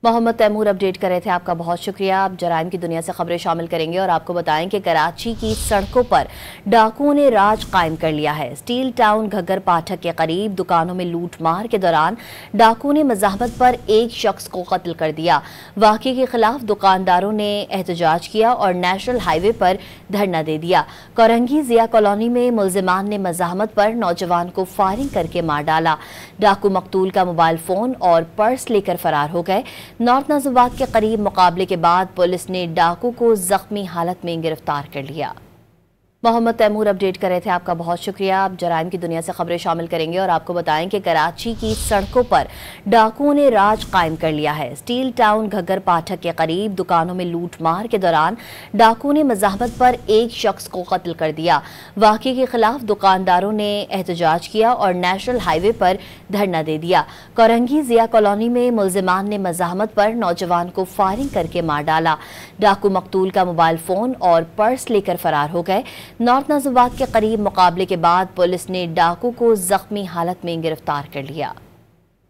Mohammad Taimur update कर रहे थे। आपका बहुत शुक्रिया। आप जराइम की दुनिया से खबरें शामिल करेंगे और आपको बताएं कि कराची की सड़कों पर डाकुओं ने राज कायम कर लिया है। स्टील टाउन घग्गर पाठक के करीब दुकानों में लूटमार के दौरान डाकुओं ने मज़ाहमत पर एक शख्स को कत्ल कर दिया। वाक़े के खिलाफ दुकानदारों ने एहतजाज किया और नेशनल हाईवे पर धरना दे दिया। कोरंगी जिया कॉलोनी में मुलजिमान ने मज़ाहमत पर नौजवान को फायरिंग करके मार डाला। डाकू मकतूल का मोबाइल फोन और पर्स लेकर फरार हो गए। नॉर्थ नाजिबाबाद के करीब मुकाबले के बाद पुलिस ने डाकू को जख्मी हालत में गिरफ्तार कर लिया। मोहम्मद तैमूर अपडेट कर रहे थे। आपका बहुत शुक्रिया। आप जराइम की दुनिया से खबरें शामिल करेंगे और आपको बताएं कि कराची की सड़कों पर डाकुओं ने राज कायम कर लिया है। स्टील टाउन घग्गर पाठक के करीब दुकानों में लूटमार के दौरान डाकुओं ने मज़ाहमत पर एक शख्स को कत्ल कर दिया। वाक़े के खिलाफ दुकानदारों ने एहतजाज किया और नेशनल हाईवे पर धरना दे दिया। कोरंगी जिया कॉलोनी में मुलजिमान ने मज़ाहमत पर नौजवान को फायरिंग करके मार डाला। डाकू मकतूल का मोबाइल फोन और पर्स लेकर फरार हो गए। नॉर्थ नाजिबाबाद के करीब मुकाबले के बाद पुलिस ने डाकू को जख्मी हालत में गिरफ्तार कर लिया।